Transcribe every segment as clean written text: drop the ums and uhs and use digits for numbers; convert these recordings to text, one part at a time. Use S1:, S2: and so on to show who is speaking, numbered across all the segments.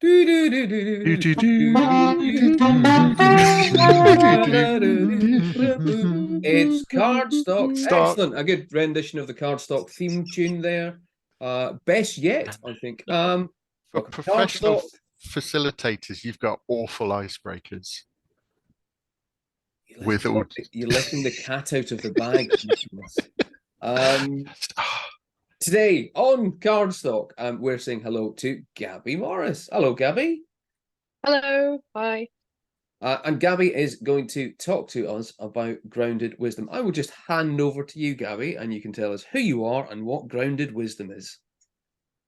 S1: Do, do, do, do,
S2: Do,
S1: do,
S2: do,
S1: do,
S2: do,
S1: do,
S2: do,
S1: do,
S2: do,
S1: do,
S2: do, do,
S1: do. It's Cardstock.
S2: Stock.
S1: Excellent. A good rendition of the Cardstock theme tune there. Best yet, I think.
S2: For
S1: Welcome to
S2: professional
S1: Cardstock.
S2: facilitators, you've got awful icebreakers
S1: You're
S2: with all.
S1: you're letting the cat out of the bag, Nicholas. Today on Cardstock, we're saying hello to Gabby Morris. Hello, Gabby.
S3: Hello, hi.
S1: And Gabby is going to talk to us about grounded wisdom. I will just hand over to you, Gabby, and you can tell us who you are and what grounded wisdom is.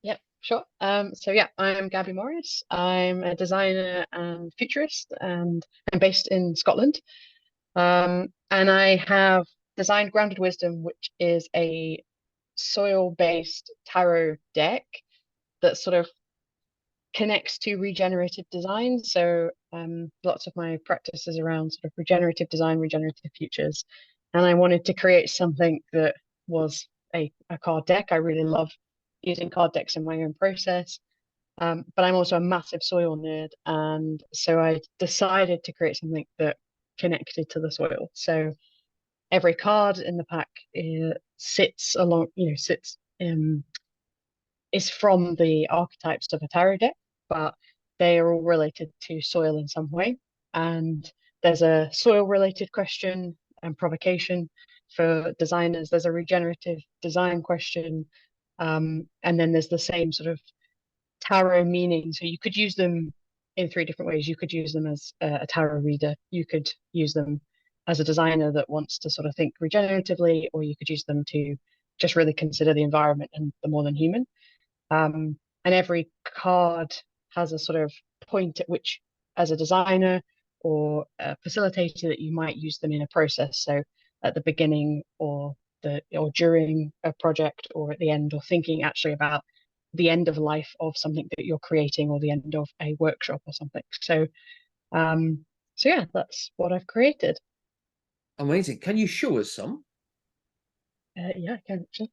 S3: Yep, sure. So yeah, I'm Gabby Morris. I'm a designer and futurist, and I'm based in Scotland. And I have designed Grounded Wisdom, which is a soil-based tarot deck that sort of connects to regenerative design. So lots of my practice is around sort of regenerative design, regenerative futures. And I wanted to create something that was a card deck. I really love using card decks in my own process. But I'm also a massive soil nerd. And so I decided to create something that connected to the soil. So every card in the pack sits along, sits is from the archetypes of a tarot deck, but they are all related to soil in some way. And there's a soil related question and provocation for designers. There's a regenerative design question. And then there's the same sort of tarot meaning. So you could use them in three different ways. You could use them as a tarot reader. You could use them as a designer that wants to sort of think regeneratively, or you could use them to just really consider the environment and the more than human. And every card has a sort of point at which, as a designer or a facilitator, that you might use them in a process. So at the beginning or during a project or at the end, or thinking actually about the end of life of something that you're creating or the end of a workshop or something. So yeah, that's what I've created.
S1: Amazing. Can you show us some?
S3: Yeah, I can actually.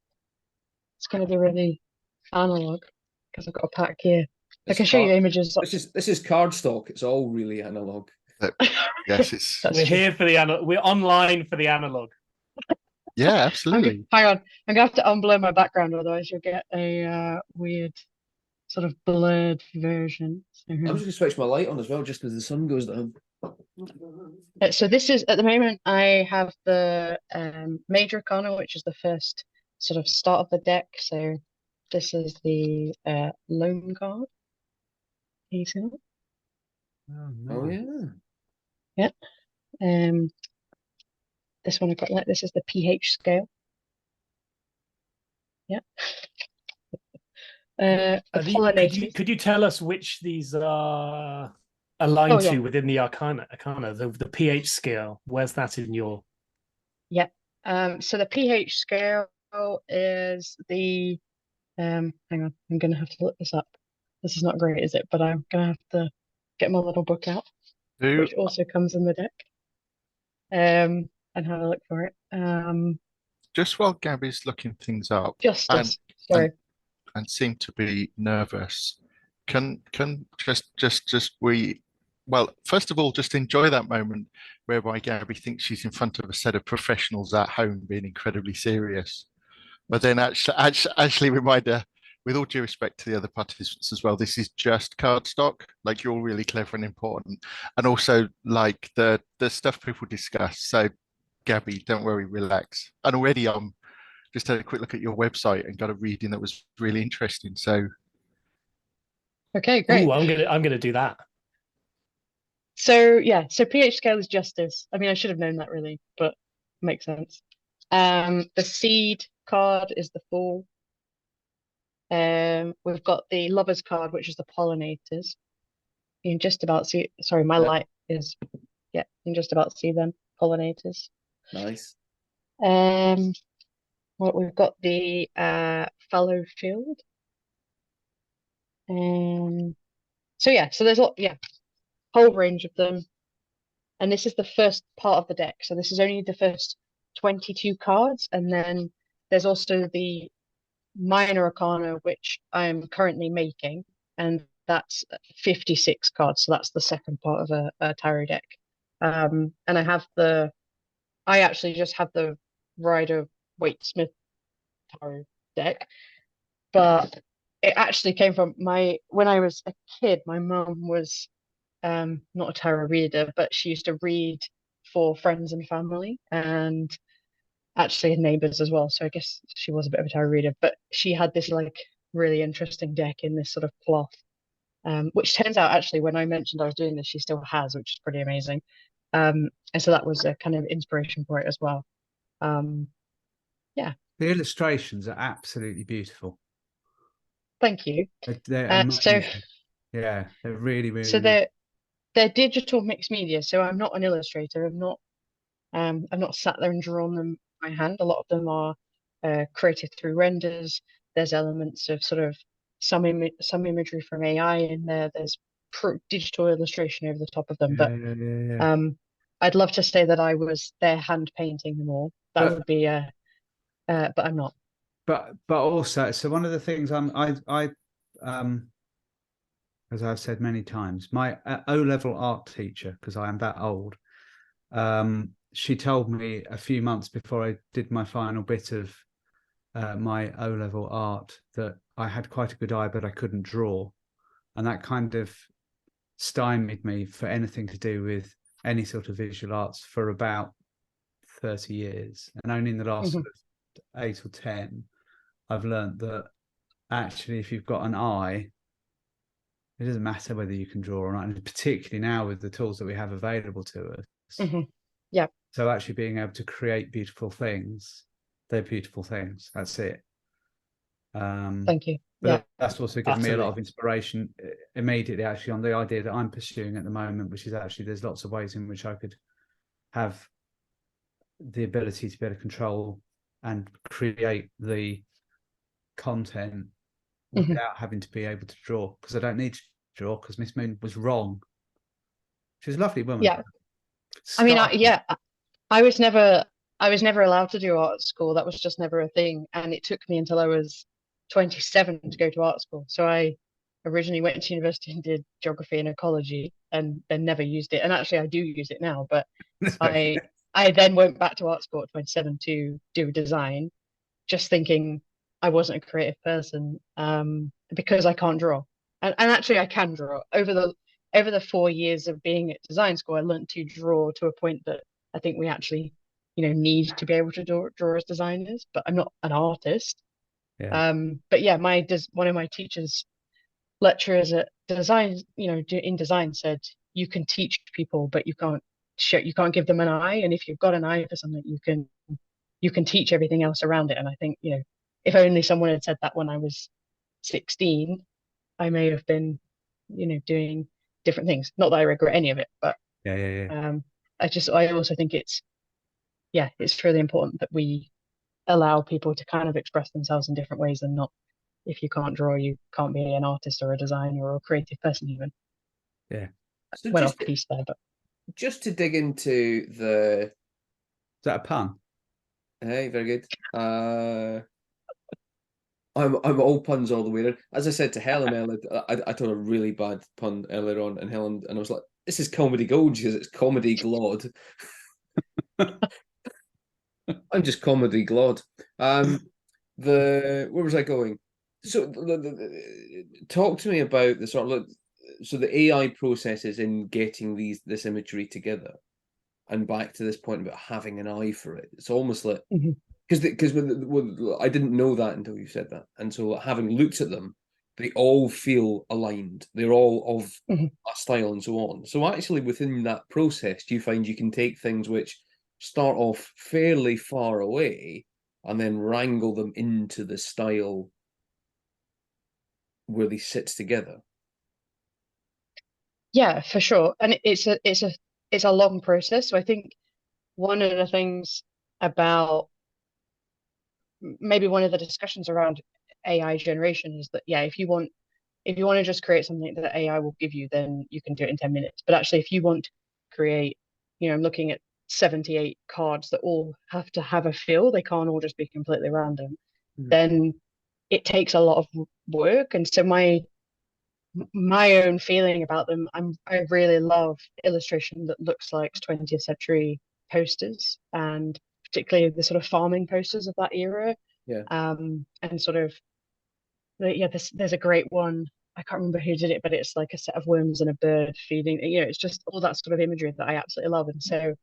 S3: It's going to be really analog because I've got a pack here. I
S1: It's
S3: can show you
S1: card.
S3: images.
S1: This is Cardstock. It's all really analog.
S2: Yes, it's
S3: That's
S4: We're
S3: true.
S4: here for the analog. We're online for the analog.
S2: yeah, absolutely.
S3: Hang on, I'm gonna have to unblur my background, otherwise you'll get a weird sort of blurred version.
S1: I'm just going to switch my light on as well, just as the sun goes down.
S3: So this is at the moment I have the Major Arcana, which is the first sort of start of the deck. So this is the Lone card. Can you see that?
S1: Oh yeah.
S3: Yeah. This one I got like this is the pH scale. Yeah. The pollinators.
S4: Could you tell us which these are aligned
S3: Oh yeah,
S4: to within the Arcana, the pH scale? Where's that in your?
S3: yeah. So the pH scale is the hang on, I'm gonna have to look this up. This is not great, is it? But I'm gonna have to get my little book out,
S2: Do
S3: which also comes in the deck. And have a look for it.
S2: just while Gabby's looking things up and
S3: Justice.
S2: and
S3: Sorry.
S2: and seem to be nervous, can just we well, first of all, just enjoy that moment whereby Gabby thinks she's in front of a set of professionals at home being incredibly serious. But then actually remind her, with all due respect to the other participants as well, this is just cardstock. Like you're all really clever and important, and also like the stuff people discuss. So, Gabby, don't worry, relax. And already just had a quick look at your website and got a reading that was really interesting. So,
S3: Okay,
S4: Oh,
S3: great.
S4: I'm gonna do that.
S3: So yeah, so pH scale is justice. I mean, I should have known that really, but makes sense. The seed card is the fool. We've got the lovers card, which is the pollinators. You can just about see. Sorry, my
S1: Yep.
S3: light is. Yeah, you can just about see them. Pollinators.
S1: Nice.
S3: Um, well, we've got the fallow field. So yeah, so there's a lot, yeah, whole range of them. And this is the first part of the deck. So this is only the first 22 cards. And then there's also the minor arcana, which I'm currently making. And that's 56 cards. So that's the second part of a tarot deck. And I actually just have the Rider Waite Smith tarot deck, but it actually came from when I was a kid, my mum was not a tarot reader, but she used to read for friends and family and actually neighbors as well. So I guess she was a bit of a tarot reader, but she had this like really interesting deck in this sort of cloth, which turns out actually when I mentioned I was doing this, she still has, which is pretty amazing. And so that was a kind of inspiration for it as well. Yeah.
S5: The illustrations are absolutely beautiful.
S3: Thank you.
S5: They're
S3: So
S5: amazing. Yeah, they're really, really
S3: so
S5: nice.
S3: they're digital mixed media. So I'm not an illustrator. I've not sat there and drawn them by hand. A lot of them are created through renders. There's elements of sort of some imagery from AI in there. There's digital illustration over the top of them. But
S5: Yeah.
S3: I'd love to say that I was there hand painting them all. That would be but I'm not.
S5: But also, so one of the things I as I've said many times, my O-level art teacher, because I am that old, she told me a few months before I did my final bit of my O-level art that I had quite a good eye, but I couldn't draw. And that kind of stymied me for anything to do with any sort of visual arts for about 30 years. And only in the last sort of 8 or 10, I've learned that actually, if you've got an eye, it doesn't matter whether you can draw or not, and particularly now with the tools that we have available to us.
S3: Yeah.
S5: So actually being able to create beautiful things, they're beautiful things. That's it.
S3: Thank you.
S5: But
S3: yeah.
S5: that's also given me a lot of inspiration immediately, actually, on the idea that I'm pursuing at the moment, which is actually there's lots of ways in which I could have the ability to be able to control and create the content without having to be able to draw, because I don't need to draw, because Miss Moon was wrong. She's a lovely woman.
S3: Yeah. I mean, I was never allowed to do art at school. That was just never a thing. And it took me until I was 27 to go to art school. So I originally went to university and did geography and ecology and then never used it. And actually I do use it now, but I then went back to art school at 27 to do design, just thinking I wasn't a creative person because I can't draw. And actually I can draw. Over the 4 years of being at design school, I learned to draw to a point that I think we actually, need to be able to draw as designers, but I'm not an artist.
S5: Yeah.
S3: But yeah, one of my lecturers at design, in design said, you can teach people, but you can't give them an eye. And if you've got an eye for something, you can teach everything else around it. And I think, if only someone had said that when I was 16, I may have been, doing different things. Not that I regret any of it, but I also think it's really important that we allow people to kind of express themselves in different ways, and not, if you can't draw, you can't be an artist or a designer or a creative person even.
S5: Yeah.
S1: So
S3: well off piece there, but
S1: just to dig into the...
S5: Is that a pun?
S1: Hey, very good. I'm all puns all the way around. As I said to Helen earlier, I told a really bad pun earlier on, and Helen, and I was like, "This is comedy gold," because it's comedy glod. I'm just comedy glod. Where was I going? So, talk to me about the sort of the AI processes in getting this imagery together, and back to this point about having an eye for it. It's almost like because I didn't know that until you said that, and so having looked at them, they all feel aligned. They're all of a style and so on. So actually, within that process, do you find you can take things which start off fairly far away and then wrangle them into the style where they sit together?
S3: Yeah, for sure. And it's a long process. So I think one of the things about maybe one of the discussions around AI generation is that, if you want to just create something that AI will give you, then you can do it in 10 minutes. But actually, if you want to create, I'm looking at 78 cards that all have to have a feel, they can't all just be completely random, then it takes a lot of work. And so my my own feeling about them, I really love illustration that looks like 20th century posters, and particularly the sort of farming posters of that era.
S1: Yeah.
S3: And sort of yeah, there's a great one. I can't remember who did it, but it's like a set of worms and a bird feeding. You know, it's just all that sort of imagery that I absolutely love. And so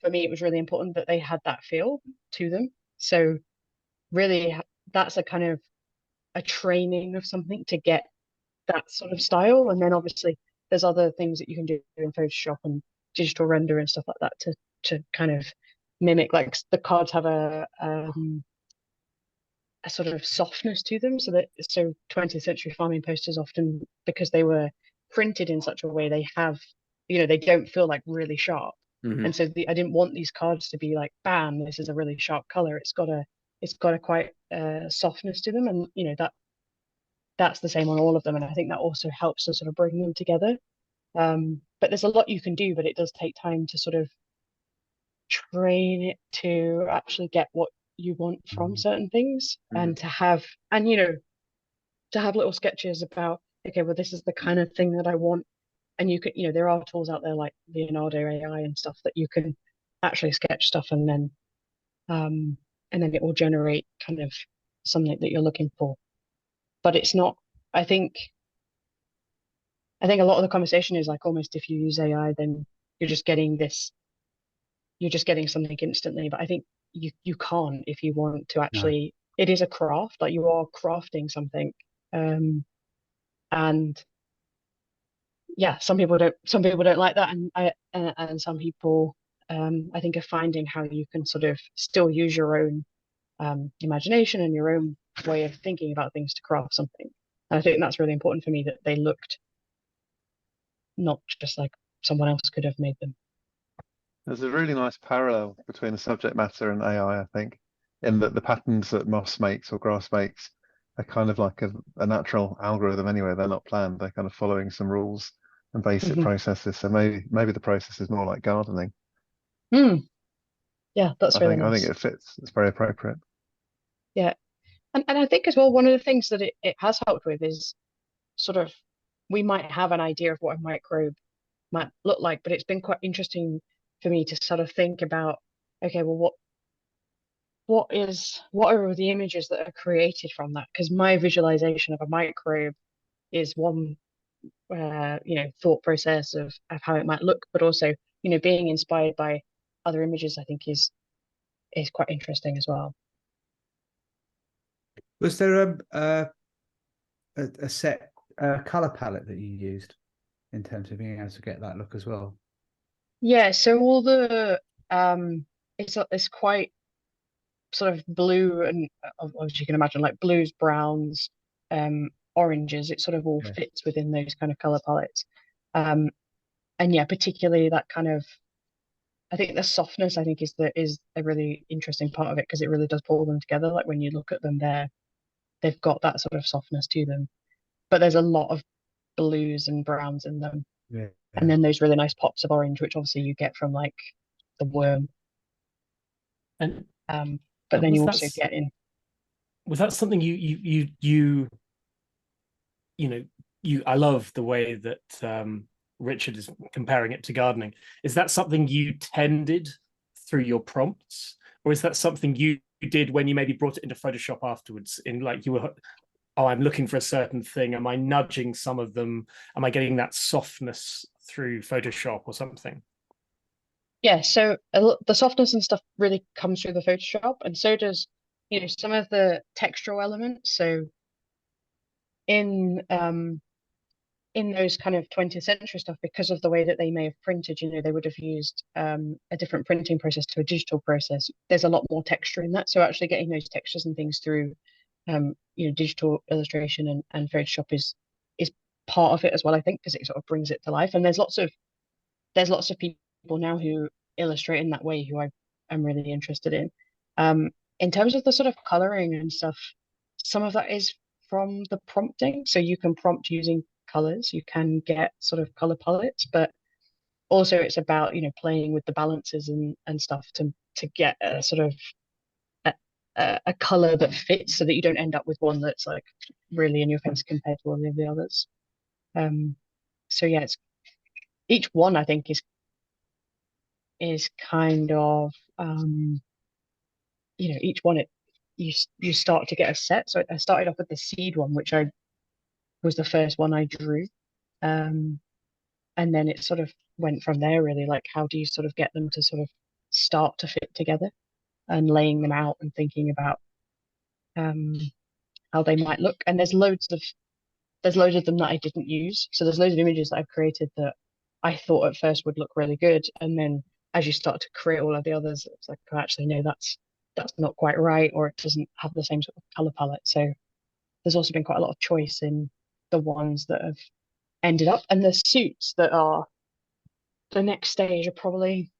S3: for me, it was really important that they had that feel to them. So really, that's a kind of a training of something to get that sort of style. And then obviously there's other things that you can do in Photoshop and digital render and stuff like that to kind of mimic, like the cards have a sort of softness to them. So 20th century farming posters often, because they were printed in such a way, they have, you know, they don't feel like really sharp. And so I didn't want these cards to be like, bam, this is a really sharp color. It's got a quite softness to them, and you know that's the same on all of them. And I think that also helps to sort of bring them together. But there's a lot you can do, but it does take time to sort of train it to actually get what you want from certain things, and to have little sketches about, okay, well, this is the kind of thing that I want. And you could, you know, there are tools out there like Leonardo AI and stuff that you can actually sketch stuff, and then it will generate kind of something that you're looking for. But it's not, I think a lot of the conversation is like, almost if you use AI, then you're just getting something instantly. But I think you can't, if you want to actually, it is a craft, like you are crafting something. And yeah, some people don't like that, and some people I think are finding how you can sort of still use your own imagination and your own way of thinking about things to craft something. And I think that's really important for me, that they looked not just like someone else could have made them.
S6: There's a really nice parallel between the subject matter and AI, I think, in that the patterns that moss makes or grass makes are kind of like a natural algorithm anyway. They're not planned. They're kind of following some rules and basic processes. So maybe the process is more like gardening.
S3: Yeah, that's really nice.
S6: I think it fits. It's very appropriate.
S3: Yeah. And I think as well, one of the things that it has helped with is sort of, we might have an idea of what a microbe might look like, but it's been quite interesting for me to sort of think about, okay, well, what are the images that are created from that? Because my visualization of a microbe is one thought process of how it might look, but also, you know, being inspired by other images, I think is quite interesting as well.
S5: Was there a set color palette that you used in terms of being able to get that look as well?
S3: Yeah, so all the it's quite sort of blue, and as you can imagine, like blues, browns, oranges. It sort of all fits within those kind of color palettes. And yeah, particularly that kind of, I think the softness, I think is a really interesting part of it, because it really does pull them together. Like when you look at them, they've got that sort of softness to them, but there's a lot of blues and browns in them.
S5: Yeah.
S3: And then those really nice pops of orange, which obviously you get from like the worm.
S4: And
S3: but then you also get in.
S4: Was that something you I love the way that Richard is comparing it to gardening. Is that something you tended through your prompts, or is that something you did when you maybe brought it into Photoshop afterwards? In like, you were, oh, I'm looking for a certain thing. Am I nudging some of them? Am I getting that softness through Photoshop or something?
S3: Yeah, so the softness and stuff really comes through the Photoshop, and so does, you know, some of the textural elements. So in those kind of 20th century stuff, because of the way that they may have printed, you know, they would have used a different printing process to a digital process. There's a lot more texture in that. So actually getting those textures and things through digital illustration and Photoshop is part of it as well, I think, because it sort of brings it to life. And there's lots of people now who illustrate in that way who I'm really interested in. In terms of the sort of coloring and stuff, some of that is from the prompting. So you can prompt using colors, you can get sort of color palettes, but also it's about, you know, playing with the balances and stuff to get a sort of a color that fits, so that you don't end up with one that's like really in your face compared to all of the others. So yeah, it's each one I think is kind of each one you start to get a set. So I started off with the seed one, which I was the first one I drew. And then it sort of went from there really, like how do you sort of get them to sort of start to fit together, and laying them out and thinking about how they might look. And there's loads of them that I didn't use. So there's loads of images that I've created that I thought at first would look really good. And then as you start to create all of the others, it's like, oh, actually, no, that's not quite right, or it doesn't have the same sort of color palette. So there's also been quite a lot of choice in the ones that have ended up. And the suits that are the next stage are probably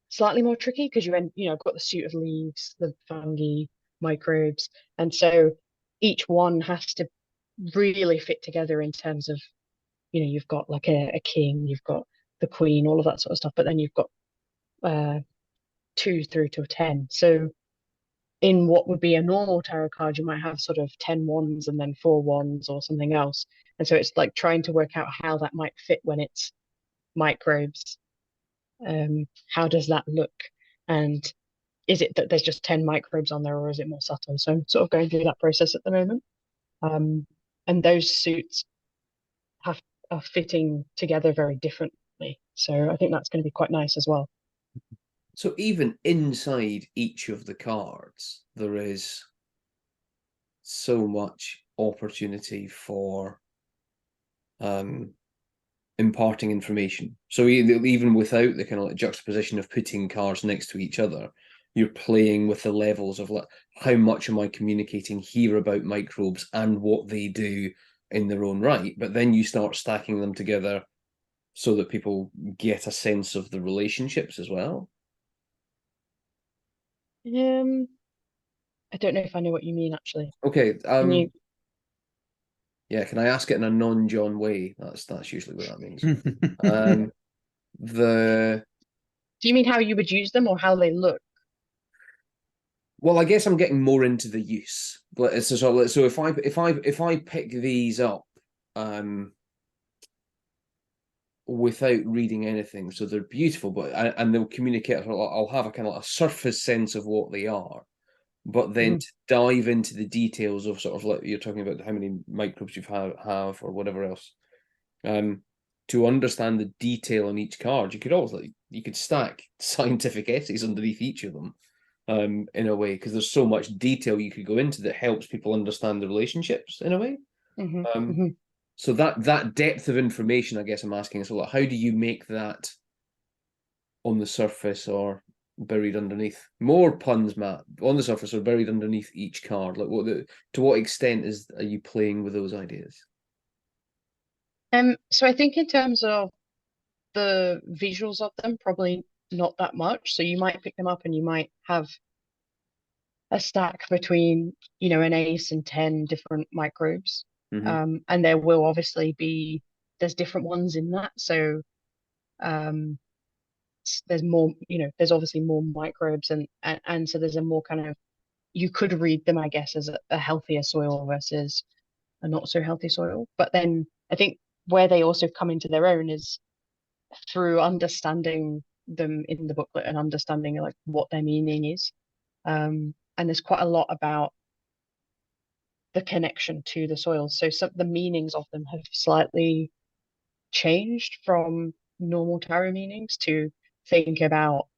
S3: slightly more tricky because I've got the suit of leaves, the fungi, microbes. And so each one has to really fit together in terms of, you've got like a king, you've got the queen, all of that sort of stuff, but then you've got 2 through to 10. So in what would be a normal tarot card, you might have sort of 10 wands and then 4 wands or something else. And so it's like trying to work out how that might fit when it's microbes. How does that look? And is it that there's just 10 microbes on there, or is it more subtle? So I'm sort of going through that process at the moment. And those suits are fitting together very differently. So I think that's going to be quite nice as well.
S1: So even inside each of the cards, there is so much opportunity for imparting information. So even without the kind of like juxtaposition of putting cards next to each other, you're playing with the levels of like, how much am I communicating here about microbes and what they do in their own right? But then you start stacking them together so that people get a sense of the relationships as well.
S3: I don't know if I know what you mean actually.
S1: Okay.
S3: Can you?
S1: Yeah, can I ask it in a non-John way? That's usually what that means.
S3: Do you mean how you would use them or how they look?
S1: Well, I guess I'm getting more into the use. So if I pick these up without reading anything, so they're beautiful, but and they'll communicate. I'll have a kind of a surface sense of what they are, but then to dive into the details of sort of like you're talking about how many microbes you have or whatever else, to understand the detail on each card, you could stack scientific essays underneath each of them, in a way, because there's so much detail you could go into that helps people understand the relationships in a way. So that depth of information, I guess I'm asking is, well, how do you make that on the surface or buried underneath? More puns, Matt. On the surface or buried underneath each card? Like, to what extent are you playing with those ideas?
S3: So I think in terms of the visuals of them, probably not that much. So you might pick them up and you might have a stack between, an ace and 10 different microbes. And there will obviously there's different ones in that. So there's more, there's obviously more microbes and so there's a more kind of, you could read them, I guess, as a healthier soil versus a not so healthy soil. But then I think where they also come into their own is through understanding them in the booklet and understanding like what their meaning is. And there's quite a lot about the connection to the soil. So the meanings of them have slightly changed from normal tarot meanings to think about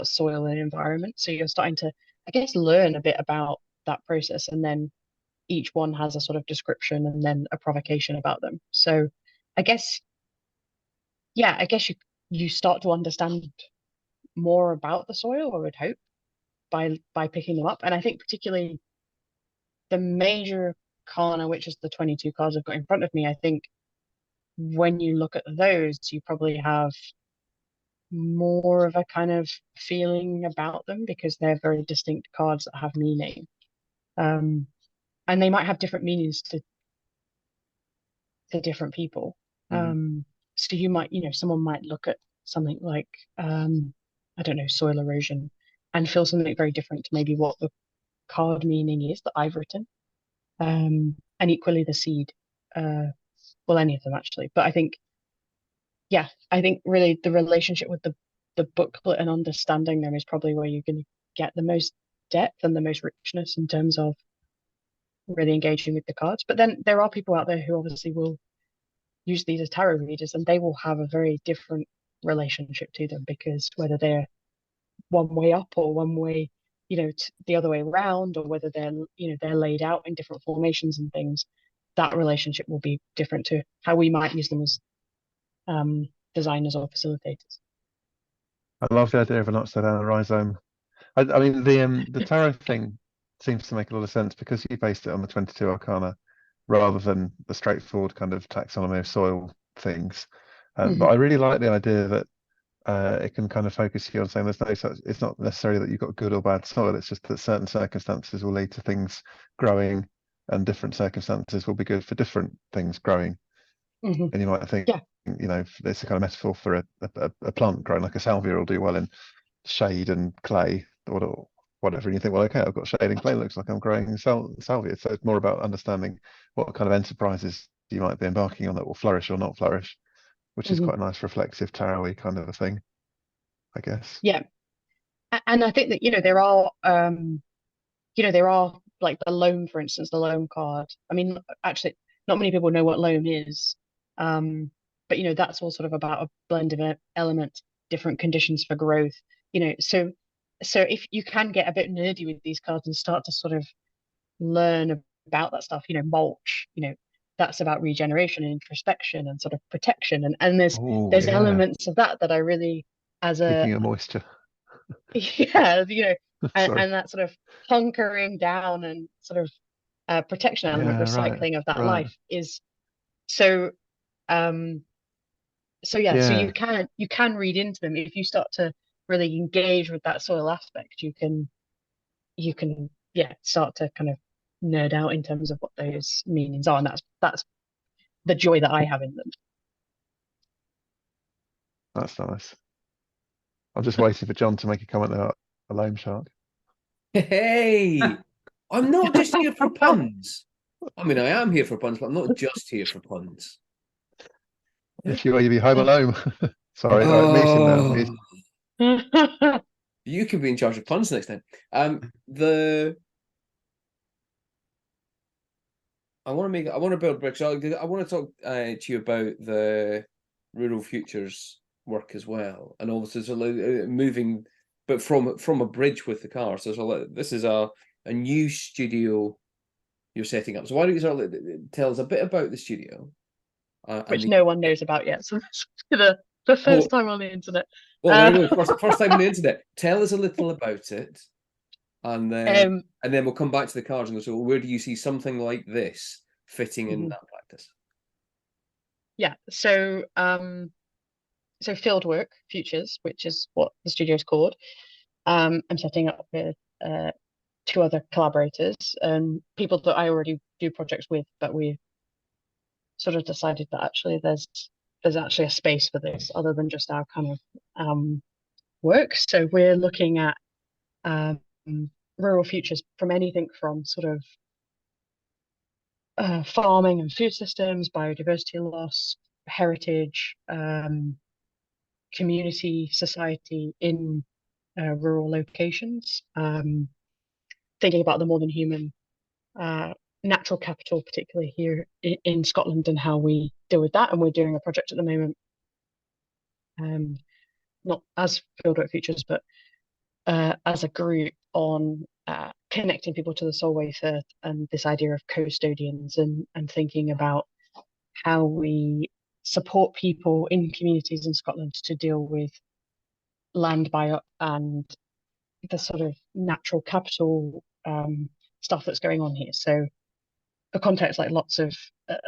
S3: soil and environment. So you're starting to, I guess, learn a bit about that process, and then each one has a sort of description and then a provocation about them. So I guess, you start to understand more about the soil, I would hope, by picking them up. And I think particularly the major Kana, which is the 22 cards I've got in front of me, I think when you look at those, you probably have more of a kind of feeling about them because they're very distinct cards that have meaning. And they might have different meanings to different people. So you might, someone might look at something like, I don't know, soil erosion and feel something very different to maybe what the card meaning is that I've written. And and equally the seed. Well, any of them actually, but I think, yeah, I think really the relationship with the booklet and understanding them is probably where you're going to get the most depth and the most richness in terms of really engaging with the cards. But then there are people out there who obviously will use these as tarot readers, and they will have a very different relationship to them, because whether they're one way up or one way, the other way around, or whether they're laid out in different formations and things, that relationship will be different to how we might use them as designers or facilitators.
S6: I love the idea of an upside down rhizome. I mean, the tarot thing seems to make a lot of sense because you based it on the 22 arcana rather than the straightforward kind of taxonomy of soil things. But I really like the idea that it can kind of focus you on saying there's no such, it's not necessarily that you've got good or bad soil, it's just that certain circumstances will lead to things growing, and different circumstances will be good for different things growing. And you might think,
S3: Yeah.
S6: it's a kind of metaphor for a plant growing, like a salvia will do well in shade and clay or whatever, and you think, well, okay, I've got shade and clay, looks like I'm growing salvia. So it's more about understanding what kind of enterprises you might be embarking on that will flourish or not flourish, which is quite a nice reflexive tarot-y kind of a thing, I guess.
S3: Yeah. And I think that, there are like the loam, for instance, the loam card. I mean, actually, not many people know what loam is. But that's all sort of about a blend of elements, different conditions for growth. So if you can get a bit nerdy with these cards and start to sort of learn about that stuff, mulch, that's about regeneration and introspection and sort of protection. And there's elements of that I really, as a
S6: keeping your moisture.
S3: yeah, and that sort of hunkering down and sort of protection element, recycling of that life is so. So you can read into them if you start to really engage with that soil aspect. You can start to kind of nerd out in terms of what those meanings are, and that's the joy that I have in them.
S6: That's nice. I'm just waiting for John to make a comment about a loam shark.
S1: Hey, I'm not just here for puns. I mean, I am here for puns, but I'm not just here for puns.
S6: If you be home alone. Sorry, all right, meet him now.
S1: You can be in charge of puns next time. I want to build bricks. I want to talk to you about the Rural Futures work as well, and also so moving, but from a bridge with the car. So this is a new studio you're setting up. So why don't you sort of tell us a bit about the studio,
S3: which no one knows about yet. So that's the first time on the internet.
S1: Well, there you go. First time on the internet. Tell us a little about it, and then we'll come back to the cards and go, so where do you see something like this fitting in that practice? Yeah.
S3: So Feeldwork Futures, which is what the studio is called, I'm setting up with 2 other collaborators and people that I already do projects with, but we sort of decided that actually there's actually a space for this other than just our kind of work. So we're looking at rural futures from anything from sort of farming and food systems, biodiversity loss, heritage, community, society in rural locations, thinking about the more than human natural capital, particularly here in Scotland, and how we deal with that. And we're doing a project at the moment, not as Feeldwork Futures, but as a group on connecting people to the soul waste earth and this idea of custodians, and thinking about how we support people in communities in Scotland to deal with land buy-up and the sort of natural capital stuff that's going on here. So for context, like lots of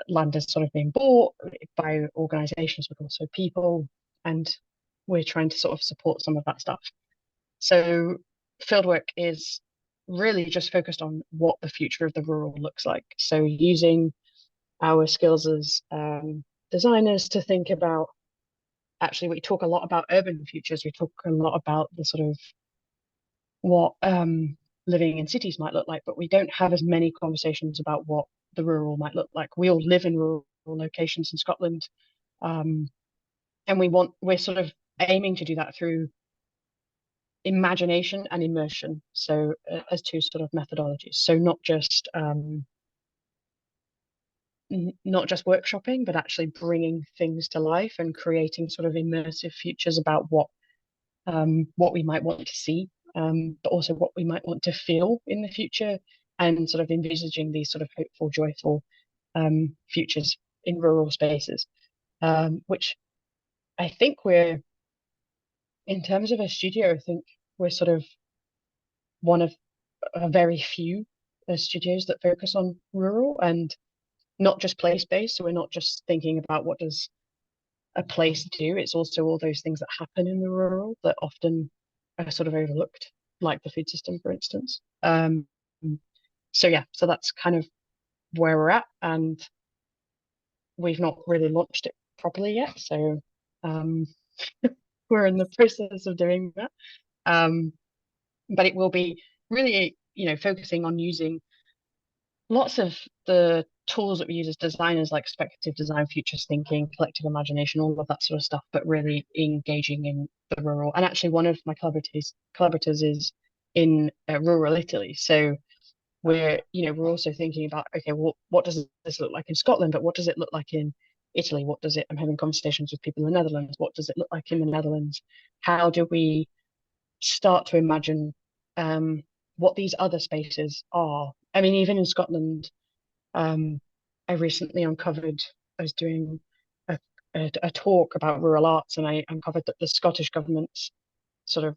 S3: land is sort of being bought by organizations, but also people, and we're trying to sort of support some of that stuff. So Fieldwork is really just focused on what the future of the rural looks like. So using our skills as designers to think about, actually, we talk a lot about urban futures. We talk a lot about the sort of what living in cities might look like, but we don't have as many conversations about what the rural might look like. We all live in rural locations in Scotland, and we're sort of aiming to do that through imagination and immersion. So as two sort of methodologies. So not just workshopping, but actually bringing things to life and creating sort of immersive futures about what we might want to see, but also what we might want to feel in the future, and sort of envisaging these sort of hopeful, joyful futures in rural spaces, which I think in terms of a studio, I think we're sort of one of a very few studios that focus on rural and not just place-based. So we're not just thinking about what does a place do, it's also all those things that happen in the rural that often are sort of overlooked, like the food system, for instance. So yeah, so that's kind of where we're at, and we've not really launched it properly yet. So we're in the process of doing that. But it will be really, focusing on using lots of the tools that we use as designers, like speculative design, futures thinking, collective imagination, all of that sort of stuff, but really engaging in the rural. And actually, one of my collaborators is in rural Italy. So we're also thinking about, okay, well, what does this look like in Scotland? But what does it look like in Italy? I'm having conversations with people in the Netherlands. What does it look like in the Netherlands? How do we start to imagine what these other spaces are? I mean, even in Scotland, I recently uncovered, I was doing a talk about rural arts, and I uncovered that the Scottish government's sort of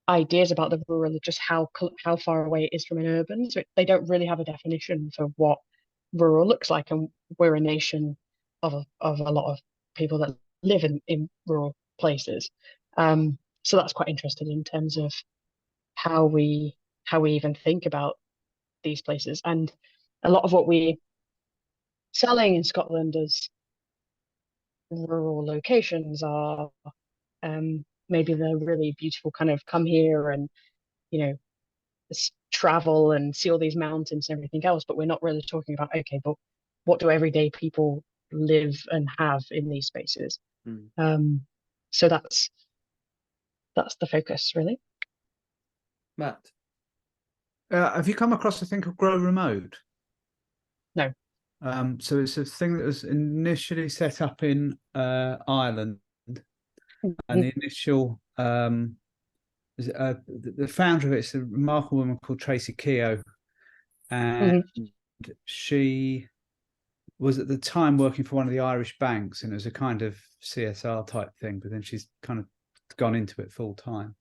S3: ideas about the rural are just how far away it is from an urban. So they don't really have a definition for what rural looks like, and we're a nation of a lot of people that live in rural places. So that's quite interesting in terms of how we even think about these places. And a lot of what we're selling in Scotland as rural locations are maybe the really beautiful kind of come here and travel and see all these mountains and everything else, but we're not really talking about, okay, but what do everyday people live and have in these spaces? So that's the focus, really.
S1: Matt,
S5: have you come across a thing called Grow Remote?
S3: No.
S5: So it's a thing that was initially set up in Ireland, and the initial the founder of it is a remarkable woman called Tracy Keogh, and she was at the time working for one of the Irish banks, and it was a kind of CSR type thing, but then she's kind of gone into it full time.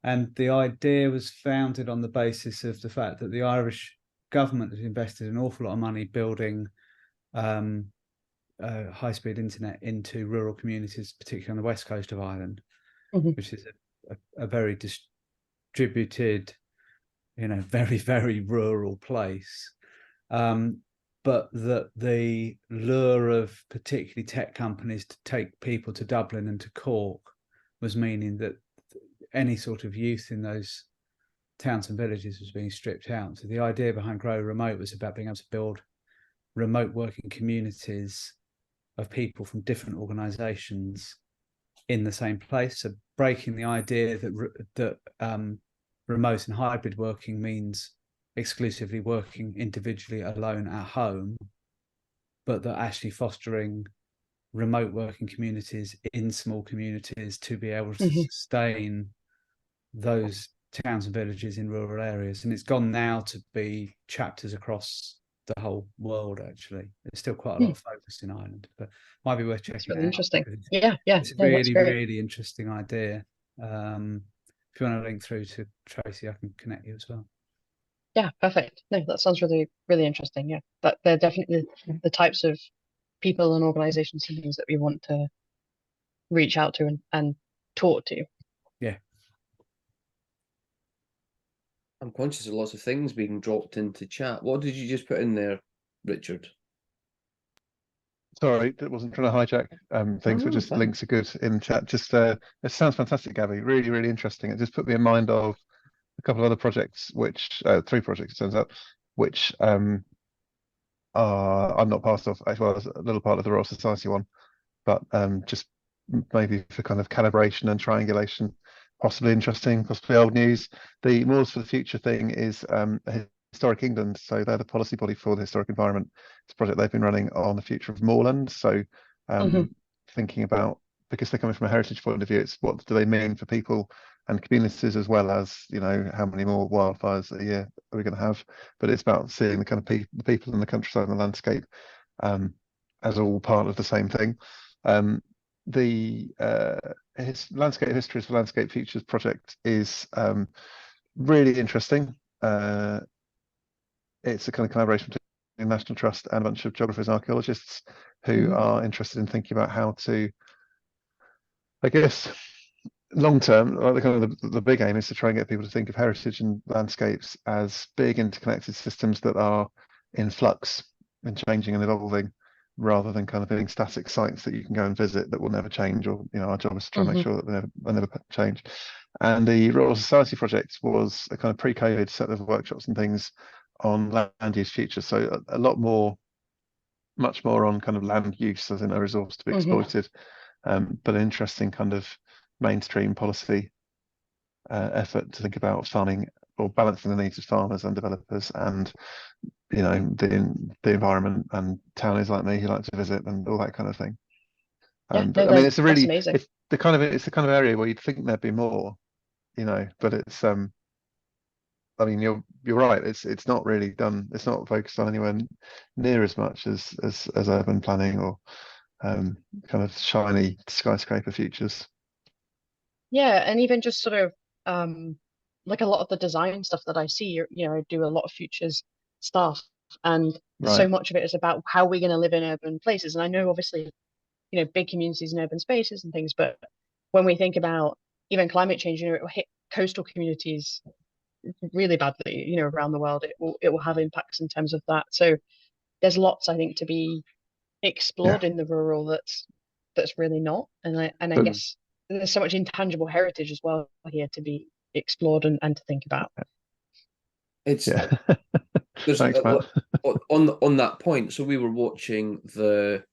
S5: And the idea was founded on the basis of the fact that the Irish government has invested an awful lot of money building high-speed internet into rural communities, particularly on the west coast of Ireland, which is a very distributed, very, very rural place. But that the lure of particularly tech companies to take people to Dublin and to Cork was meaning that any sort of youth in those towns and villages was being stripped out. So the idea behind Grow Remote was about being able to build remote working communities of people from different organizations in the same place. So breaking the idea that remote and hybrid working means exclusively working individually alone at home, but that actually fostering remote working communities in small communities to be able to sustain those towns and villages in rural areas. And it's gone now to be chapters across the whole world. Actually, there's still quite a lot of focus in Ireland, but might be worth checking.
S3: It's really
S5: out.
S3: interesting. Yeah,
S5: it's a really, really interesting idea. If you want to link through to Tracy, I can connect you as well.
S3: Yeah, perfect. No, that sounds really, really interesting. Yeah, but they're definitely the types of people and organizations and things that we want to reach out to and talk to.
S5: Yeah.
S1: I'm conscious of lots of things being dropped into chat. What did you just put in there, Richard?
S6: Sorry, it wasn't trying to hijack things, but just links are good in chat. Just it sounds fantastic, Gabby. Really, really interesting. It just put me in mind of a couple of other projects, which 3 projects it turns out, which I'm not part of, as well as a little part of the Royal Society one, but just maybe for kind of calibration and triangulation, possibly interesting, possibly old news. The Moors for the Future thing is Historic England, so they're the policy body for the historic environment. It's a project they've been running on the future of moorland. So thinking about, because they're coming from a heritage point of view, it's what do they mean for people and communities, as well as, you know, how many more wildfires a year are we going to have? But it's about seeing the kind of the people in the countryside and the landscape as all part of the same thing. The Landscape Histories for Landscape Futures project is really interesting. It's a kind of collaboration between the National Trust and a bunch of geographers and archaeologists who are interested in thinking about how to, I guess, long term, the kind of the big aim is to try and get people to think of heritage and landscapes as big interconnected systems that are in flux and changing and evolving, rather than kind of being static sites that you can go and visit that will never change, or, you know, our job is to try and make sure that they never change. And the Royal Society project was a kind of pre-COVID set of workshops and things on land use futures, so a lot more, much more on kind of land use as in a resource to be exploited, but an interesting kind of mainstream policy effort to think about farming, or balancing the needs of farmers and developers, and, you know, the environment, and townies like me who like to visit and all that kind of thing. But I mean, it's a really, it's the kind of area where you'd think there'd be more, you know, but it's I mean, you're right. It's not really done. It's not focused on anywhere near as much as urban planning or kind of shiny skyscraper futures.
S3: Yeah, and even just sort of like a lot of the design stuff that I see, you know, I do a lot of futures stuff, and so much of it is about how we're going to live in urban places. And I know, obviously, you know, big communities and urban spaces and things, but when we think about even climate change, you know, it will hit coastal communities really badly, you know, around the world. It will have impacts in terms of that. So there's lots, I think, to be explored in the rural that's really not. And I guess there's so much intangible heritage as well here to be explored and to think about.
S1: It's there's
S6: Thanks, Matt.
S1: on that point. So we were watching the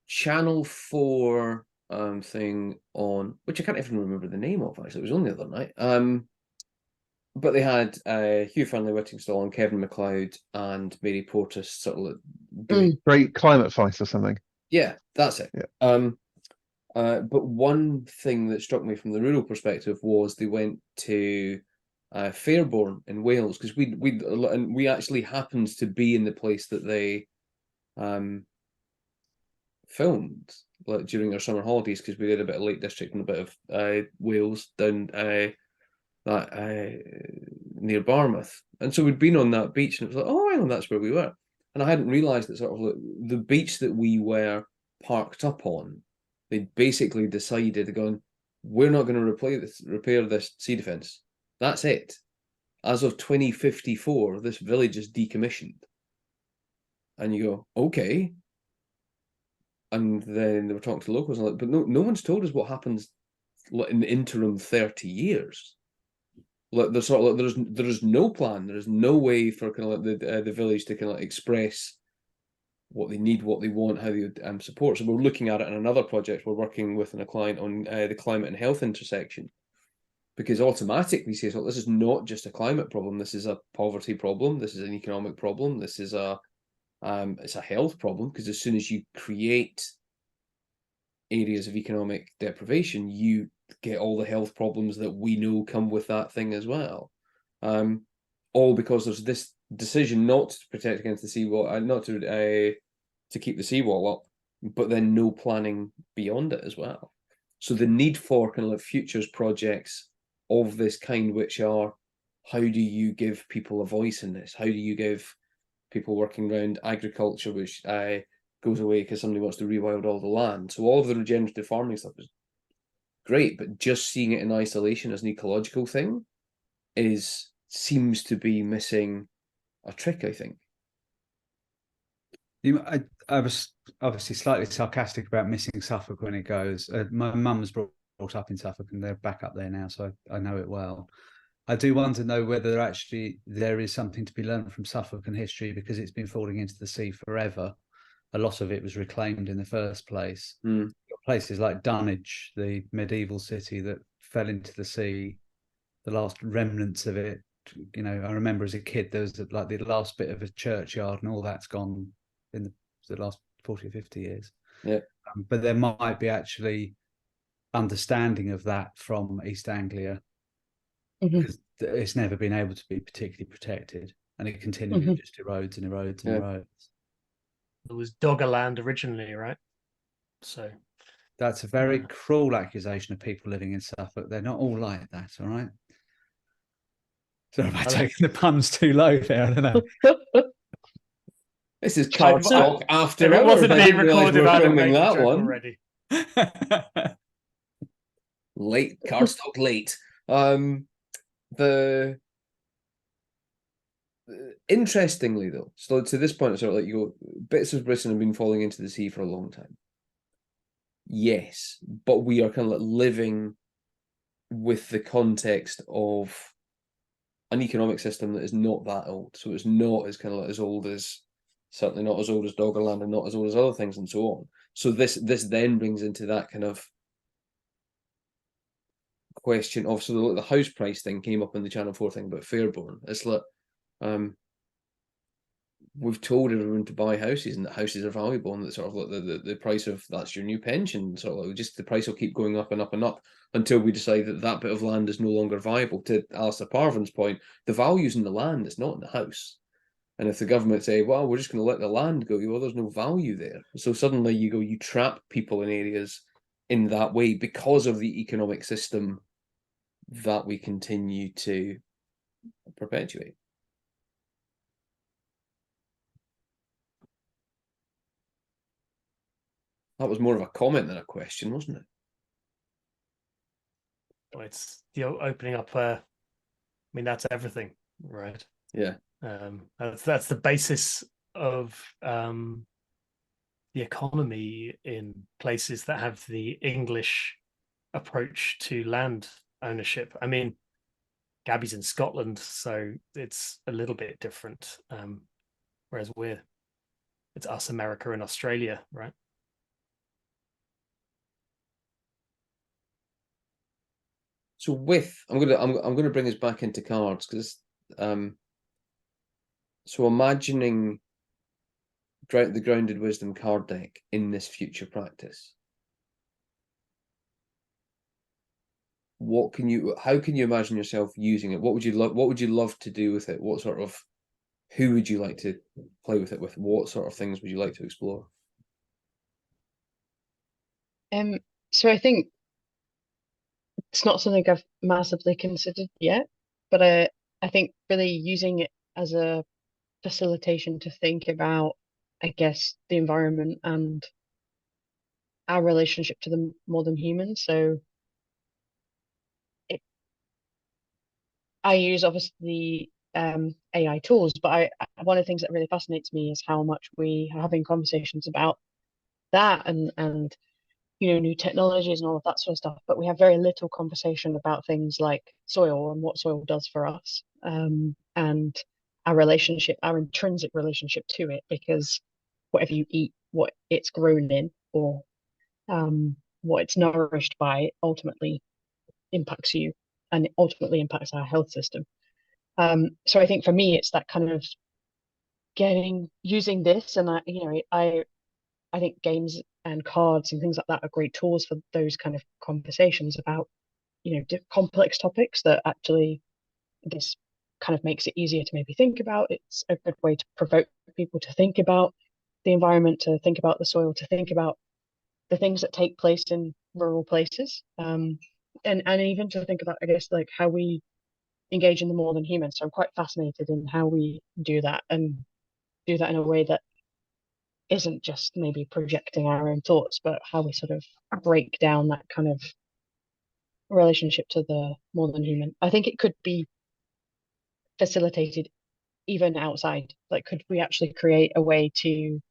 S1: Channel 4 thing on, which I can't even remember the name of, actually. It was only the other night. But they had Hugh Fearnley-Whittingstall and Kevin MacLeod and Mary Portas sort of doing
S6: Great Climate Fight or something.
S1: Yeah, that's it.
S6: Yeah.
S1: But one thing that struck me from the rural perspective was they went to Fairborn in Wales, because we actually happened to be in the place that they filmed, like, during our summer holidays, because we did a bit of Lake District and a bit of Wales down near Barmouth, and so we'd been on that beach, and it was like, oh, hang on, that's where we were. And I hadn't realised that sort of like the beach that we were parked up on, they basically decided, going, we're not going to repair this sea defence. That's it. As of 2054, this village is decommissioned. And you go, okay. And then they were talking to locals, and like, but no one's told us what happens in the interim 30 years. Like, there's sort of like, there's no plan. There's no way for kind of like the village to kind of like express what they need, what they want, how they support. So we're looking at it in another project. We're working with a client on the climate and health intersection, because automatically says, well, this is not just a climate problem. This is a poverty problem. This is an economic problem. This is it's a health problem, because as soon as you create areas of economic deprivation, you get all the health problems that we know come with that thing as well. All because there's this decision not to protect against the seawall, not to keep the seawall up, but then no planning beyond it as well. So the need for kind of like futures projects of this kind, which are, how do you give people a voice in this? How do you give people working around agriculture, which goes away because somebody wants to rewild all the land? So all of the regenerative farming stuff is great, but just seeing it in isolation as an ecological thing seems to be missing a trick, I think.
S5: I was obviously slightly sarcastic about missing Suffolk when it goes. My mum was brought up in Suffolk, and they're back up there now, so I know it well. I do wonder though whether actually there is something to be learned from Suffolk and history, because it's been falling into the sea forever. A lot of it was reclaimed in the first place. Places like Dunwich, the medieval city that fell into the sea, the last remnants of it. You know, I remember as a kid there was like the last bit of a churchyard, and all that's gone in the last 40 or 50 years.
S1: Yeah.
S5: But there might be actually understanding of that from East Anglia, because it's never been able to be particularly protected, and it continually just erodes and erodes and erodes.
S4: It was Doggerland originally, right? So
S5: that's a very cruel accusation of people living in Suffolk. They're not all like that, all right? Sorry about taking the puns too low there. I don't know.
S1: This is Cardstock after
S4: it
S1: hours.
S4: wasn't
S1: I
S4: being
S1: didn't realise
S4: recorded.
S1: we were
S4: I'd have
S1: filming
S4: made the
S1: that
S4: joke
S1: one.
S4: already.
S1: Late Cardstock late. The interestingly though, so to this point, sort of like you go, bits of Britain have been falling into the sea for a long time. Yes, but we are kind of like living with the context of an economic system that is not that old. So it's not as kind of like as old as, certainly not as old as Doggerland and not as old as other things and so on. So this then brings into that kind of question of, so the house price thing came up in the Channel 4 thing about Fairborn. It's like, we've told everyone to buy houses and that houses are valuable, and that sort of like the price of that's your new pension, sort of like just the price will keep going up and up and up until we decide that that bit of land is no longer viable. To Alistair Parvin's point, the value's in the land, it's not in the house. And if the government say, well, we're just going to let the land go, well, there's no value there. So suddenly you trap people in areas in that way because of the economic system that we continue to perpetuate. That was more of a comment than a question, wasn't it?
S4: Well, it's opening up. I mean, that's everything, right?
S1: Yeah.
S4: That's the basis of the economy in places that have the English approach to land ownership. I mean, Gabby's in Scotland, so it's a little bit different. Whereas it's us, America, and Australia, right?
S1: So I'm gonna bring us back into cards, because so imagining the Grounded Wisdom card deck in this future practice. How can you imagine yourself using it? What would you love to do with it? Who would you like to play with it with? What sort of things would you like to explore?
S3: So I think it's not something I've massively considered yet, but I think really using it as a facilitation to think about, I guess, the environment and our relationship to the more than human. So I use obviously AI tools, but one of the things that really fascinates me is how much we are having conversations about that and new technologies and all of that sort of stuff, but we have very little conversation about things like soil and what soil does for us, and our intrinsic relationship to it, because whatever you eat, what it's grown in, or what it's nourished by, ultimately impacts you, and it ultimately impacts our health system. So I think for me, it's that kind of using this, and I think games and cards and things like that are great tools for those kind of conversations about, complex topics that actually this kind of makes it easier to maybe think about. It's a good way to provoke people to think about the environment, to think about the soil, to think about the things that take place in rural places, and even to think about, I guess, like how we engage in the more than human. So I'm quite fascinated in how we do that, and do that in a way that isn't just maybe projecting our own thoughts, but how we sort of break down that kind of relationship to the more than human. I think it could be facilitated even outside. Like, could we actually create a way to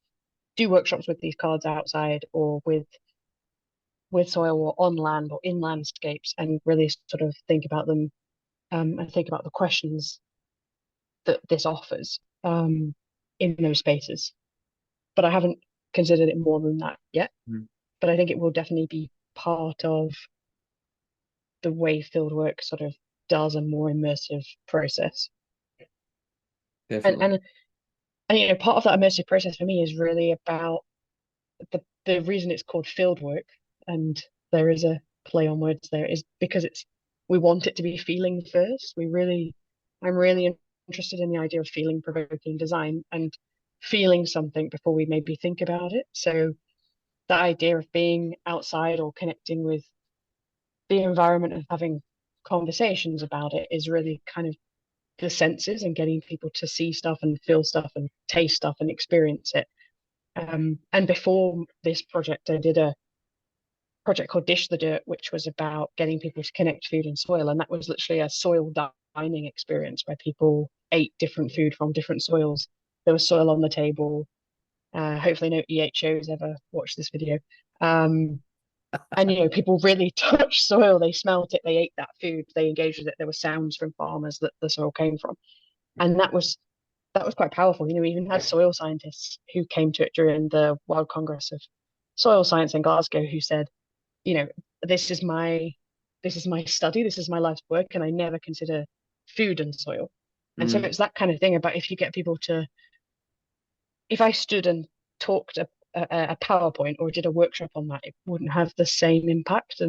S3: do workshops with these cards outside, or with soil, or on land, or in landscapes, and really sort of think about them and think about the questions that this offers in those spaces. But I haven't considered it more than that yet. But I think it will definitely be part of the way Fieldwork sort of does a more immersive process.
S1: Definitely.
S3: And you know, part of that immersive process for me is really about the reason it's called Fieldwork, and there is a play on words there, is because we want it to be feeling first. I'm really interested in the idea of feeling provoking design and feeling something before we maybe think about it. So the idea of being outside or connecting with the environment and having conversations about it is really kind of the senses and getting people to see stuff and feel stuff and taste stuff and experience it. And before this project, I did a project called Dish the Dirt, which was about getting people to connect food and soil. And that was literally a soil dining experience where people ate different food from different soils. There was soil on the table. Hopefully no EHOs ever watched this video. And you know, people really touched soil. They smelt it. They ate that food. They engaged with it. There were sounds from farmers that the soil came from, and that was quite powerful. You know, we even had soil scientists who came to it during the World Congress of Soil Science in Glasgow, who said, you know, this is my study. This is my life's work, and I never consider food and soil. And so it's that kind of thing about if you get people to, if I stood and talked a PowerPoint or did a workshop on that, it wouldn't have the same impact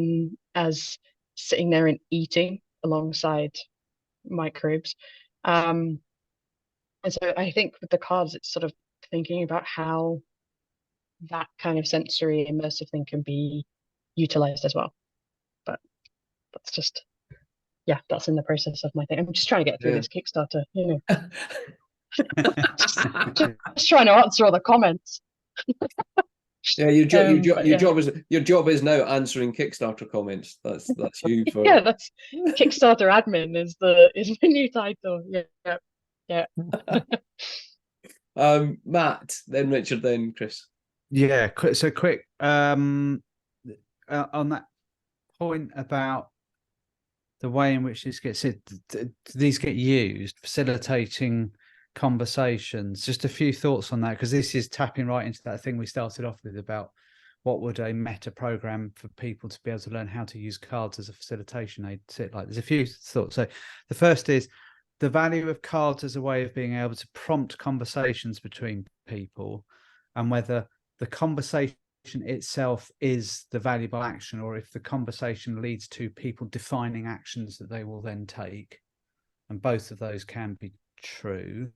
S3: as sitting there and eating alongside microbes. And so I think with the cards, it's sort of thinking about how that kind of sensory immersive thing can be utilized as well. But that's just, yeah, that's in the process of my thing. I'm just trying to get through this Kickstarter, you know. just trying to answer all the comments.
S1: Yeah, your job is now answering Kickstarter comments. That's you for
S3: yeah, that's Kickstarter admin is the new title. Yeah.
S1: Matt, then Richard, then Chris.
S5: Yeah, quick on that point about the way in which these get used, facilitating conversations. Just a few thoughts on that, because this is tapping right into that thing we started off with about what would a meta program for people to be able to learn how to use cards as a facilitation aid sit like. There's a few thoughts. So the first is the value of cards as a way of being able to prompt conversations between people, and whether the conversation itself is the valuable action, or if the conversation leads to people defining actions that they will then take. And both of those can be true.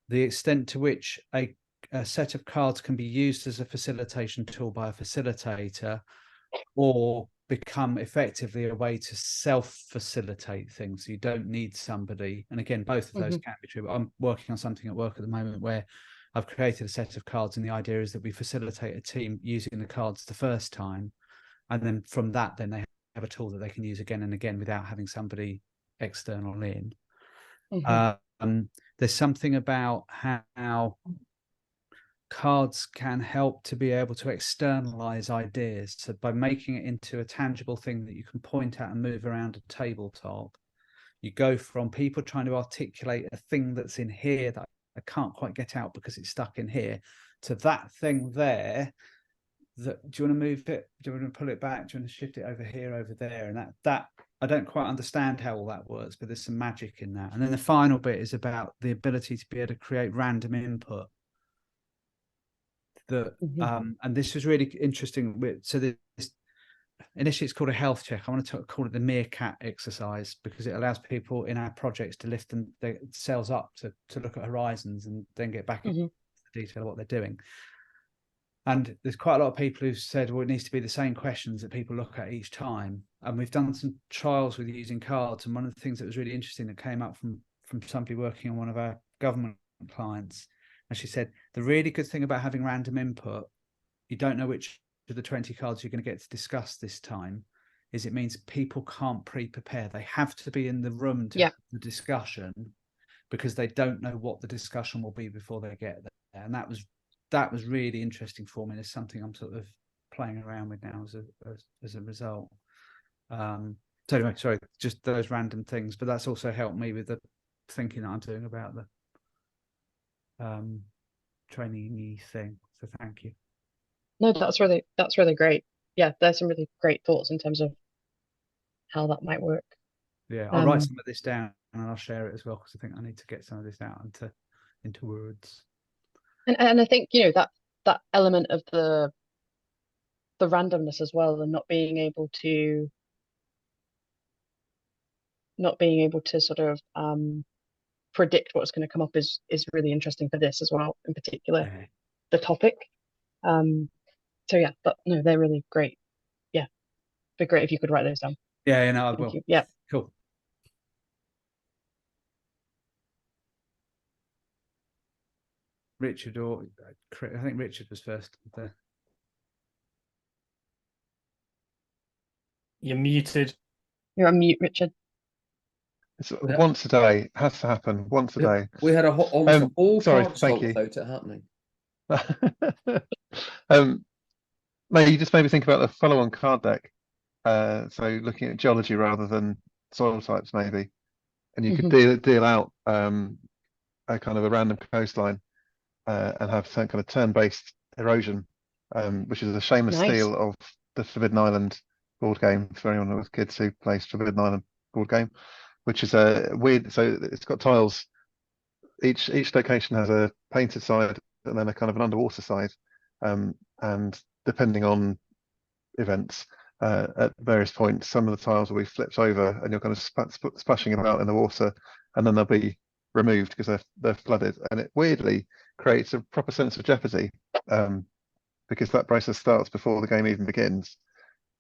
S5: The extent to which a set of cards can be used as a facilitation tool by a facilitator, or become effectively a way to self-facilitate things. So you don't need somebody. And again, both of those can be true. But I'm working on something at work at the moment where I've created a set of cards, and the idea is that we facilitate a team using the cards the first time, and then from that, then they have a tool that they can use again and again without having somebody external in. There's something about how cards can help to be able to externalize ideas. So by making it into a tangible thing that you can point at and move around a tabletop, you go from people trying to articulate a thing that's in here that I can't quite get out because it's stuck in here, to that thing there that, do you want to move it? Do you want to pull it back? Do you want to shift it over here, over there? And that I don't quite understand how all that works, but there's some magic in that. And then the final bit is about the ability to be able to create random input. And this was really interesting. So this, initially it's called a health check. I want to call it the meerkat exercise, because it allows people in our projects to lift their cells up to look at horizons and then get back into the detail of what they're doing. And there's quite a lot of people who've said, well, it needs to be the same questions that people look at each time. And we've done some trials with using cards. And one of the things that was really interesting that came up from somebody working on one of our government clients, and she said, the really good thing about having random input, you don't know which of the 20 cards you're going to get to discuss this time, is it means people can't pre-prepare. They have to be in the room to have the discussion, because they don't know what the discussion will be before they get there. And that was really interesting for me. It's something I'm sort of playing around with now as a result. So anyway, sorry, just those random things, but that's also helped me with the thinking that I'm doing about the training thing. So thank you.
S3: No, that's really great. Yeah, there's some really great thoughts in terms of how that might work.
S5: Yeah, I'll write some of this down and I'll share it as well, because I think I need to get some of this out into words.
S3: And I think, you know, that element of the randomness as well, and not being able to sort of predict what's going to come up is really interesting for this as well, in particular, the topic. So yeah, but no, they're really great. Yeah, it'd be great if you could write those down.
S5: Yeah, no, I
S3: Thank
S5: will.
S3: you. Yeah.
S5: Cool. Richard or I think Richard was first there.
S4: You're muted.
S3: You're on mute, Richard.
S6: It's once a day, has to happen once a day.
S1: We had almost a whole
S6: sorry,
S1: cardstock
S6: thank you.
S1: without it happening.
S6: Maybe you just made me think about the follow-on card deck. So looking at geology rather than soil types, maybe, and you could deal out a kind of a random coastline and have some kind of turn-based erosion, which is a Seamus Steele of the Forbidden Island board game for anyone with kids who plays Forbidden Island board game, which is a weird. So it's got tiles. Each location has a painted side and then a kind of an underwater side, and depending on events at various points, some of the tiles will be flipped over and you're kind of splashing about in the water, and then they'll be removed because they're flooded, and it weirdly creates a proper sense of jeopardy because that process starts before the game even begins.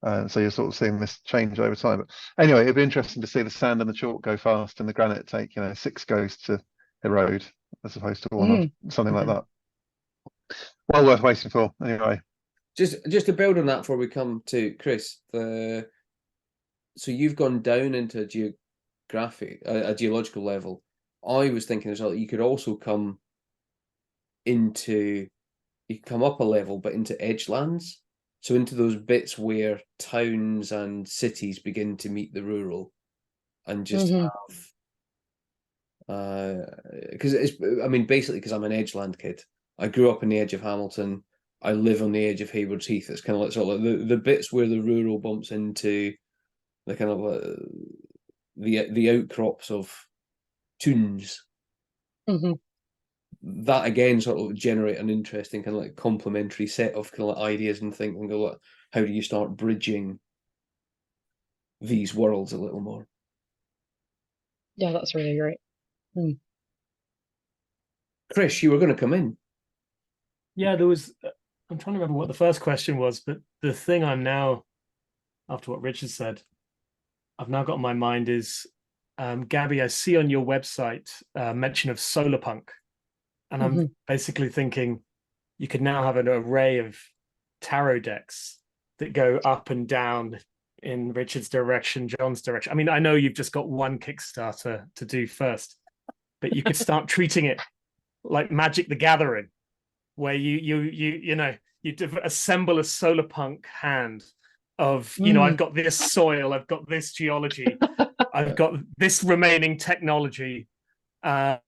S6: So you're sort of seeing this change over time. But anyway, it'd be interesting to see the sand and the chalk go fast and the granite take 6 goes to erode as opposed to one or something like that. Well worth waiting for anyway.
S1: Just to build on that before we come to Chris, so you've gone down into a geological level. I was thinking as well, you could also come up a level, but into edgelands. So into those bits where towns and cities begin to meet the rural, and just have, because basically because I'm an edgeland kid. I grew up on the edge of Hamilton. I live on the edge of Haywards Heath. It's kind of like sort of like the bits where the rural bumps into the kind of the outcrops of tunes. That again sort of generate an interesting kind of like complementary set of kind of like ideas and think and go, like, how do you start bridging these worlds a little more?
S3: Yeah, that's really great.
S1: Chris, you were going to come in.
S4: Yeah, there was. I'm trying to remember what the first question was, but the thing I'm now, after what Richard said, I've now got in my mind is, Gabby, I see on your website mention of solar punk. And I'm basically thinking you could now have an array of tarot decks that go up and down in Richard's direction, John's direction. I mean, I know you've just got one Kickstarter to do first, but you could start treating it like Magic the Gathering, where you assemble a solar punk hand of, I've got this soil, I've got this geology, I've got this remaining technology, and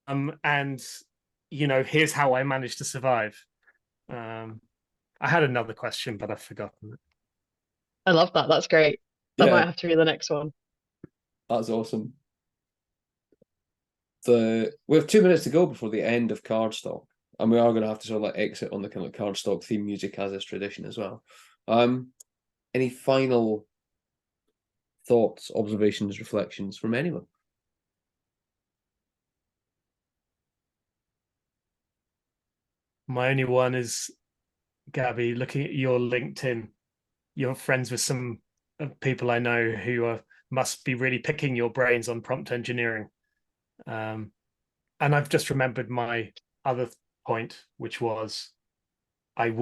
S4: here's how I managed to survive. I had another question, but I've forgotten it.
S3: I love that. That's great. That might have to be the next one.
S1: That's awesome. We have 2 minutes to go before the end of Cardstock, and we are going to have to sort of like exit on the kind of Cardstock theme music as is tradition as well. Any final thoughts, observations, reflections from anyone?
S4: My only one is, Gabby, looking at your LinkedIn, you're friends with some people I know who must be really picking your brains on prompt engineering. And I've just remembered my other point, which was I'd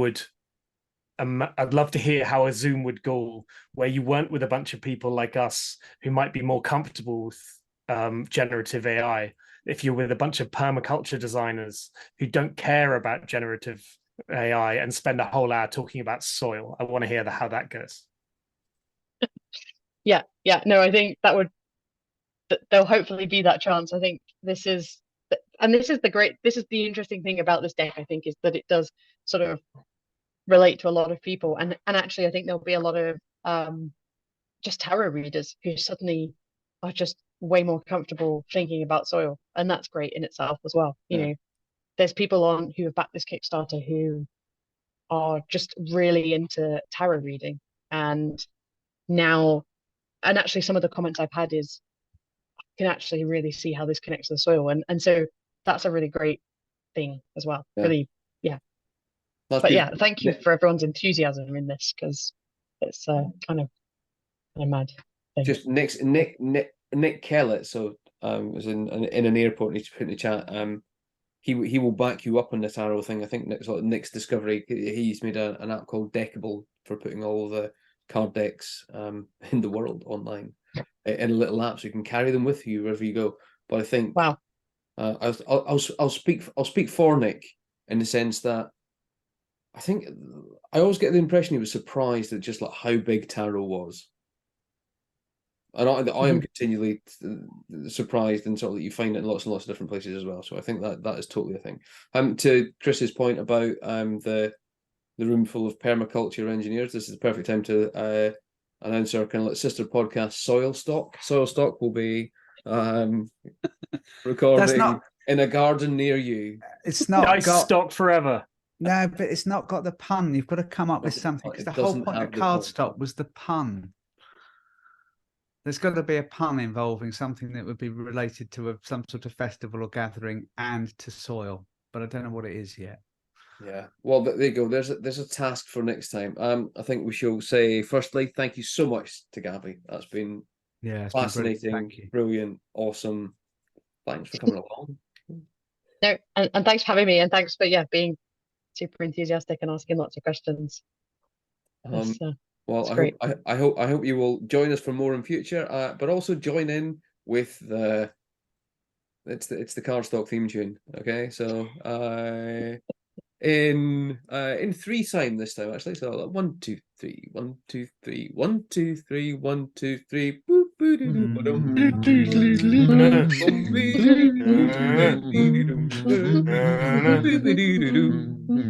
S4: love to hear how a Zoom would go where you weren't with a bunch of people like us who might be more comfortable with generative AI. If you're with a bunch of permaculture designers who don't care about generative AI and spend a whole hour talking about soil, I want to hear how that goes.
S3: Yeah, no, I think there'll hopefully be that chance. I think this is the interesting thing about this deck, I think, is that it does sort of relate to a lot of people, and actually I think there'll be a lot of just tarot readers who suddenly are just way more comfortable thinking about soil, and that's great in itself as well. You know, there's people who have backed this Kickstarter who are just really into tarot reading, and actually some of the comments I've had is can actually really see how this connects to the soil, and so that's a really great thing as well. Really, yeah.
S1: That's
S3: but
S1: beautiful.
S3: yeah, thank you for everyone's enthusiasm in this, because it's kind of a mad thing.
S1: Just Nick Kellett, so was in an airport, and he's put in the chat. He will back you up on the tarot thing. I think Nick's discovery. He's made an app called Deckable for putting all the card decks in the world online in a little app, so you can carry them with you wherever you go. But I think
S3: wow,
S1: I'll speak for Nick in the sense that I think I always get the impression he was surprised at just like how big tarot was. And I am continually surprised, and sort of that you find it in lots and lots of different places as well. So I think that is totally a thing. To Chris's point about the room full of permaculture engineers, this is the perfect time to announce our kind of like sister podcast, Soil Stock. Soil Stock will be recording in a garden near you.
S5: It's not
S4: nice stock forever.
S5: No, but it's not got the pun. You've got to come up with something, because the whole point of Cardstock was the pun. There's got to be a pun involving something that would be related to some sort of festival or gathering and to soil, but I don't know what it is yet.
S1: Yeah, well, there you go. There's a task for next time. I think we shall say, firstly, thank you so much to Gabby. That's been fascinating, brilliant, awesome. Thanks for coming along.
S3: No, and thanks for having me, and thanks for being super enthusiastic and asking lots of questions.
S1: Well, I hope you will join us for more in future, but also join in with it's the Cardstock theme tune. Okay, so in 3 time this time, actually. So 1 2 3 1 2 3 1 2 3 1 2 3 boop boop doo doo.